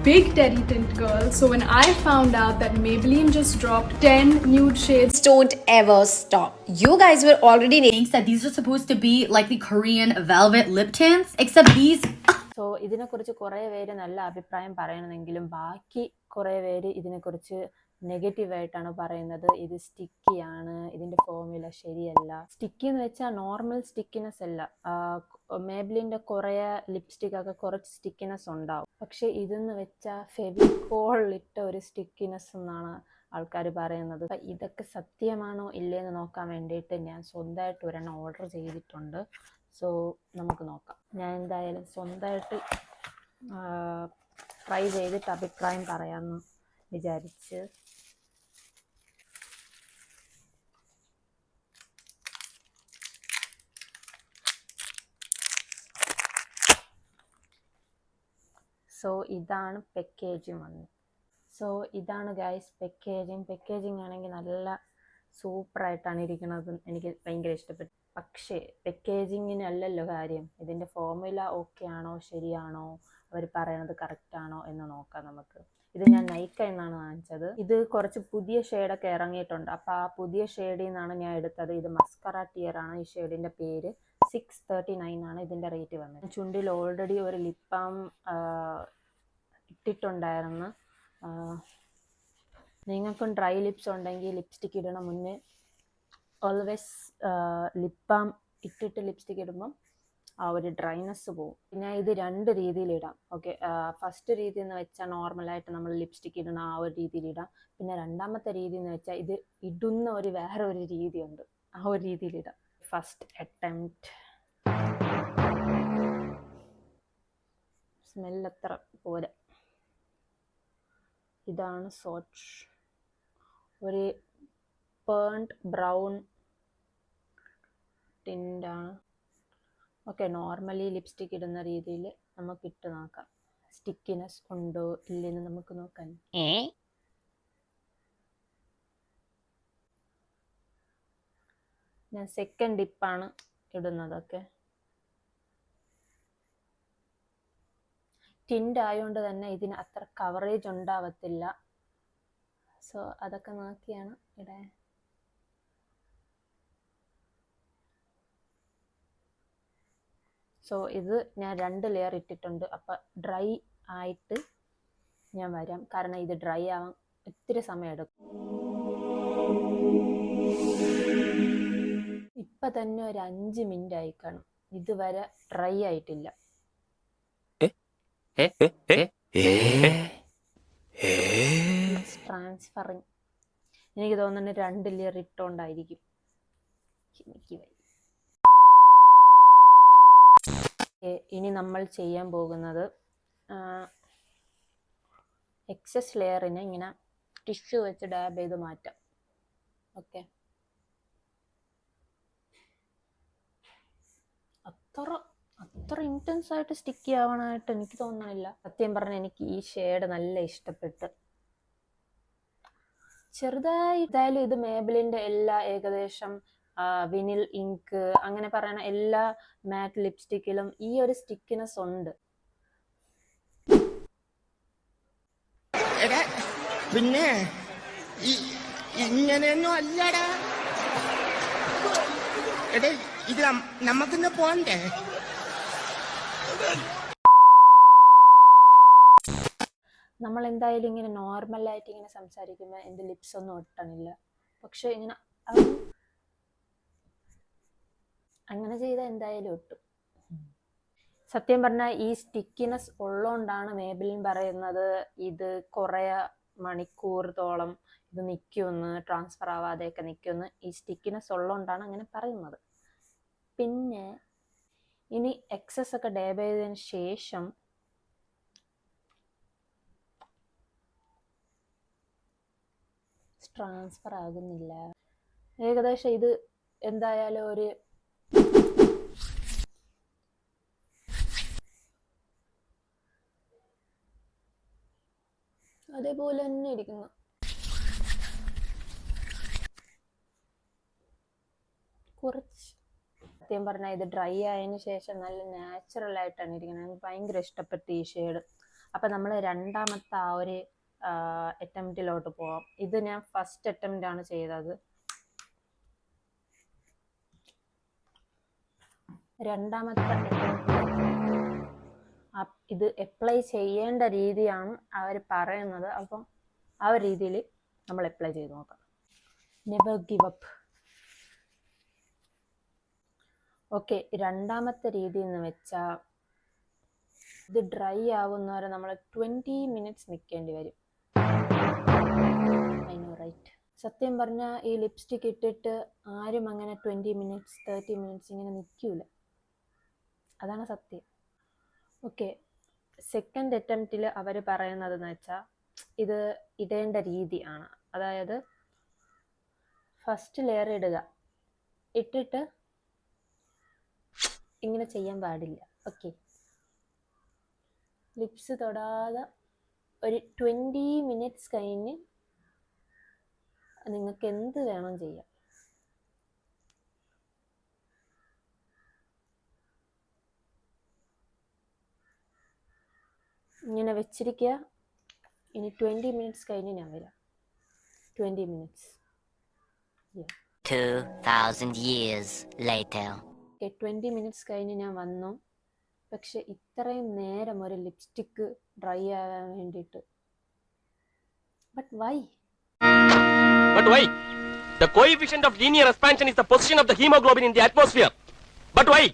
big teddy tint girl, so when I found out that Maybelline just dropped 10 nude shades, don't ever stop. You guys were already saying that these are supposed to be like the Korean velvet lip tints, except these. So ഇതിനെക്കുറിച്ച് കുറേ പേര് നല്ല അഭിപ്രായം പറയണമെങ്കിലും ബാക്കി കുറേ പേര് ഇതിനെക്കുറിച്ച് നെഗറ്റീവായിട്ടാണ് പറയുന്നത്. ഇത് സ്റ്റിക്കിയാണ്, ഇതിൻ്റെ ഫോർമുല ശരിയല്ല. സ്റ്റിക്കി എന്ന് വെച്ചാൽ നോർമൽ സ്റ്റിക്കിനെസ് അല്ല. മേബ്ലിൻ്റെ കുറേ ലിപ്സ്റ്റിക്കൊക്കെ കുറച്ച് സ്റ്റിക്കിനെസ് ഉണ്ടാവും. പക്ഷെ ഇതെന്ന് വെച്ചാൽ ഫെവിക്കോൾ ഇട്ട ഒരു സ്റ്റിക്കിനെസ് എന്നാണ് ആൾക്കാർ പറയുന്നത്. അപ്പം ഇതൊക്കെ സത്യമാണോ ഇല്ലേന്ന് നോക്കാൻ വേണ്ടിയിട്ട് ഞാൻ സ്വന്തമായിട്ട് ഒരെണ്ണം ഓർഡർ ചെയ്തിട്ടുണ്ട്. സോ നമുക്ക് നോക്കാം. ഞാൻ എന്തായാലും സ്വന്തമായിട്ട് ട്രൈ ചെയ്തിട്ട് അഭിപ്രായം പറയാമെന്ന് വിചാരിച്ച്. സോ ഇതാണ് പാക്കേജിങ് വന്നത്. സോ ഇതാണ് ഗൈസ് പാക്കേജിങ് ആണെങ്കിൽ നല്ല സൂപ്പറായിട്ടാണ് ഇരിക്കുന്നത്. എനിക്ക് ഭയങ്കര ഇഷ്ടപ്പെട്ടു. പക്ഷേ പാക്കേജിങ്ങിനല്ലല്ലോ കാര്യം, ഇതിൻ്റെ ഫോർമുല ഓക്കെ ആണോ ശരിയാണോ അവർ പറയണത് കറക്റ്റ് ആണോ എന്ന് നോക്കാം നമുക്ക്. ഇത് ഞാൻ നൈക്ക എന്നാണ് വാങ്ങിച്ചത്. ഇത് കുറച്ച് പുതിയ ഷെയ്ഡൊക്കെ ഇറങ്ങിയിട്ടുണ്ട്. അപ്പോൾ ആ പുതിയ ഷെയ്ഡിൽ നിന്നാണ് ഞാൻ എടുത്തത്. ഇത് മസ്കറ ടിയർ ആണ് ഈ ഷെയ്ഡിൻ്റെ പേര്. 639 ആണ് ഇതിൻ്റെ റേറ്റ് വന്നത്. ചുണ്ടിൽ ഓൾറെഡി ഒരു ലിപ് ബാം ഇട്ടിട്ടുണ്ടായിരുന്നു. നിങ്ങൾക്കും ഡ്രൈ ലിപ്സ് ഉണ്ടെങ്കിൽ ലിപ്സ്റ്റിക്ക് ഇടണ മുന്നേ ഓൾവേസ് ലിപ് ബാം ഇട്ടിട്ട് ലിപ്സ്റ്റിക്ക് ഇടുമ്പം ആ ഒരു ഡ്രൈനെസ് പോവും. പിന്നെ ഇത് രണ്ട് രീതിയിലിടാം. ഓക്കെ, ഫസ്റ്റ് രീതി എന്ന് വെച്ചാൽ നോർമലായിട്ട് നമ്മൾ ലിപ്സ്റ്റിക്ക് ഇടുന്ന ആ ഒരു രീതിയിലിടാം. പിന്നെ രണ്ടാമത്തെ രീതി എന്ന് വെച്ചാൽ ഇത് ഇടുന്ന ഒരു വേറെ ഒരു രീതിയുണ്ട്, ആ ഒരു രീതിയിലിടാം. First attempt. സ്മെല്ലത്ര പോരാ. ഇതാണ് സ്വോച്ച്. ഒരു പേൺഡ് ബ്രൗൺ ടിൻ്റാണ്. ഓക്കെ, നോർമലി ലിപ്സ്റ്റിക്ക് ഇടുന്ന രീതിയിൽ നമുക്ക് ഇട്ട് നോക്കാം. സ്റ്റിക്കിനെസ് ഉണ്ടോ ഇല്ലെന്ന് നമുക്ക് നോക്കാൻ. ഞാൻ സെക്കൻഡ് ഡിപ്പാണ് ഇടുന്നത്. ഓക്കെ, ടിൻ്റ് ആയതുകൊണ്ട് തന്നെ ഇതിന് അത്ര കവറേജ് ഉണ്ടാവത്തില്ല. സോ അതൊക്കെ നോക്കിയാണ് ഇടാൻ. സോ ഇത് ഞാൻ 2 ലെയർ ഇട്ടിട്ടുണ്ട്. അപ്പം ഡ്രൈ ആയിട്ട് ഞാൻ വരാം, കാരണം ഇത് ഡ്രൈ ആവാൻ ഒത്തിരി സമയം എടുക്കും. ഇപ്പം തന്നെ ഒരു 5 മിനിറ്റ് ആയി കാണും, ഇതുവരെ ഡ്രൈ ആയിട്ടില്ല. ട്രാൻസ്ഫറിങ്. എനിക്ക് തോന്നുന്നു 2 ലെയർ ഇട്ടോണ്ടായിരിക്കും. എനിക്ക് ഇനി നമ്മൾ ചെയ്യാൻ പോകുന്നത് എക്സസ് ലെയറിനെ ഇങ്ങനെ ടിഷ്യൂ വെച്ച് ഡാബ് ചെയ്ത് മാറ്റാം. ഓക്കെ, അത്ര ഇൻറ്റൻസ് ആയിട്ട് സ്റ്റിക്കി ആവണമായിട്ട് എനിക്ക് തോന്നണില്ല. സത്യം പറഞ്ഞാൽ എനിക്ക് ഈ ഷെയ്ഡ് നല്ല ഇഷ്ടപ്പെട്ട്. ചെറുതായിട്ടായാലും ഇത് മേബിലിൻ്റെ എല്ലാ ഏകദേശം വിനിൽ ഇങ്ക് അങ്ങനെ പറയുന്ന എല്ലാ മാറ്റ് ലിപ്സ്റ്റിക്കിലും ഈ ഒരു സ്റ്റിക്കിനെസ് ഉണ്ട്. പിന്നെ ഇങ്ങനെയൊന്നും അല്ലടാ. എടേ, ഇത് നമുക്കിന്ന് പോണ്ടേ? നമ്മൾ എന്തായാലും ഇങ്ങനെ നോർമലായിട്ട് ഇങ്ങനെ സംസാരിക്കുമ്പോൾ എൻ്റെ ലിപ്സ് ഒന്നും ഒട്ടണില്ല. പക്ഷെ ഇങ്ങനെ അങ്ങനെ ചെയ്താൽ എന്തായാലും ഒട്ടും. സത്യം പറഞ്ഞാൽ ഈ സ്റ്റിക്കിനെസ് ഉള്ളതുകൊണ്ടാണ് മേബിലിൻ പറയുന്നത് ഇത് കുറേ മണിക്കൂറത്തോളം ഇത് നിൽക്കുമെന്ന്, ട്രാൻസ്ഫർ ആവാതെയൊക്കെ നിൽക്കുമെന്ന്. ഈ സ്റ്റിക്കിനെസ് ഉള്ളതുകൊണ്ടാണ് അങ്ങനെ പറയുന്നത്. പിന്നെ ഇനി എക്സസ് ഒക്കെ ഡാബ് ചെയ്തതിന് ശേഷം ട്രാൻസ്ഫർ ആകുന്നില്ല. ഏകദേശം ഇത് എന്തായാലും ഒരു അതേപോലെ തന്നെ ഇരിക്കുന്നു. കുറച്ച് സത്യം പറഞ്ഞാൽ ഇത് ഡ്രൈ ആയതിനു ശേഷം നല്ല നാച്ചുറൽ ആയിട്ടാണ് ഇരിക്കുന്നത്. എനിക്ക് ഭയങ്കര ഇഷ്ടപ്പെട്ടു ഈ ഷെയ്ഡ്. അപ്പം നമ്മൾ രണ്ടാമത്തെ ആ ഒരു അറ്റംപ്റ്റിലോട്ട് പോവാം. ഇത് ഞാൻ ഫസ്റ്റ് അറ്റംപ്റ്റ് ആണ് ചെയ്തത്. രണ്ടാമത്തെ ഇത് അപ്ലൈ ചെയ്യേണ്ട രീതിയാണ് അവർ പറയുന്നത്. അപ്പം ആ ഒരു രീതിയിൽ നമ്മൾ അപ്ലൈ ചെയ്ത് നോക്കാം. Never give up. ഓക്കെ, രണ്ടാമത്തെ രീതി എന്ന് വെച്ചാൽ ഇത് ഡ്രൈ ആവുന്നവരെ നമ്മൾ 20 മിനിറ്റ്സ് നിൽക്കേണ്ടി വരും. I know right. സത്യം പറഞ്ഞാൽ ഈ ലിപ്സ്റ്റിക് ഇട്ടിട്ട് ആരും അങ്ങനെ 20 മിനിറ്റ്സ് 30 മിനിറ്റ്സ് ഇങ്ങനെ നിൽക്കൂല. അതാണ് സത്യം. ഓക്കെ, സെക്കൻഡ് അറ്റംപ്റ്റിൽ അവർ പറയുന്നതെന്ന് വെച്ചാൽ ഇത് ഇടേണ്ട രീതിയാണ്. അതായത് ഫസ്റ്റ് ലെയർ ഇടുക, ഇട്ടിട്ട് ഇങ്ങനെ ചെയ്യാൻ പാടില്ല. ഓക്കെ, ലിപ്സ് തൊടാതെ ഒരു 20 മിനിറ്റ്സ് കഴിഞ്ഞ് നിങ്ങൾക്ക് എന്ത് വേണം ചെയ്യാം. ഇങ്ങനെ വെച്ചിരിക്കുക. ഇനി 20 മിനിറ്റ്സ് കഴിഞ്ഞ് ഞാൻ വരാം. 20 മിനിറ്റ്സ്. 2000 years later. 20 മിനിറ്റ്സ് കഴിഞ്ഞ് ഞാൻ വന്നു. പക്ഷെ ഇത്രയും നേരം ഒരു ലിപ്സ്റ്റിക്ക് ഡ്രൈ ആവാൻ വേണ്ടിയിട്ട്. But why? But why? The coefficient of linear expansion is the position of the hemoglobin in the atmosphere. But why?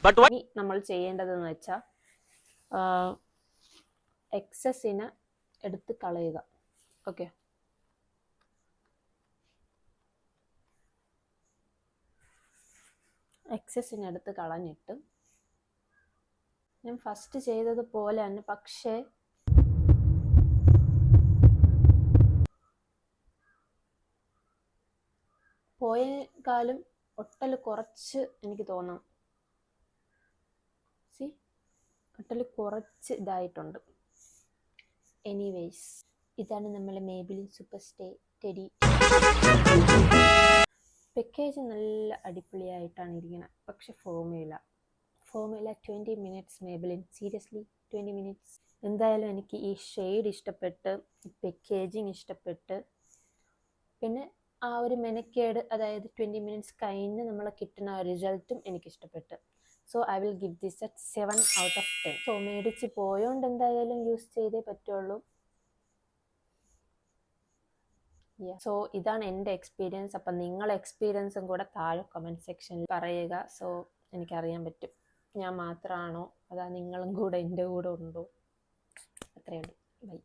But why? നമ്മൾ ചെയ്യേണ്ടതെന്ന് വെച്ചാൽ എക്സസിനെ എടുത്ത് കളയുക. ഓക്കെ, എക്സസിനെ എടുത്ത് കളഞ്ഞിട്ട് ഞാൻ ഫസ്റ്റ് ചെയ്തതുപോലെ തന്നെ, പക്ഷേ പോയേക്കാളും ഒട്ടൽ കുറച്ച് എനിക്ക് തോന്നാം. ഒട്ടൽ കുറച്ച് ഇതായിട്ടുണ്ട്. എനിവേയ്സ്, ഇതാണ് നമ്മളെ Maybelline super stay teddy. Package നല്ല അടിപൊളിയായിട്ടാണ് ഇരിക്കുന്നത്. പക്ഷെ formula 20 minutes Maybelline. Seriously 20 minutes. എന്തായാലും എനിക്ക് ഈ ഷെയ്ഡ് ഇഷ്ടപ്പെട്ട്, ഈ പാക്കേജിങ് ഇഷ്ടപ്പെട്ട്, പിന്നെ ആ ഒരു മെനക്കേട്, അതായത് 20 മിനിറ്റ്സ് കഴിഞ്ഞ് നമ്മൾ കിട്ടുന്ന റിസൾട്ടും എനിക്കിഷ്ടപ്പെട്ട്. So I will give this at 7 out of 10. So മേടിച്ച് പോയോണ്ട് എന്തായാലും യൂസ് ചെയ്തേ പറ്റുള്ളൂ. സോ ഇതാണ് എൻ്റെ എക്സ്പീരിയൻസ്. അപ്പം നിങ്ങളെ എക്സ്പീരിയൻസും കൂടെ താഴെ കമൻറ്റ് സെക്ഷനിൽ പറയുക. സോ എനിക്കറിയാൻ പറ്റും ഞാൻ മാത്രമാണോ അതാ നിങ്ങളും കൂടെ എൻ്റെ കൂടെ ഉണ്ടോ. അത്രയേ ഉള്ളൂ. ബൈ.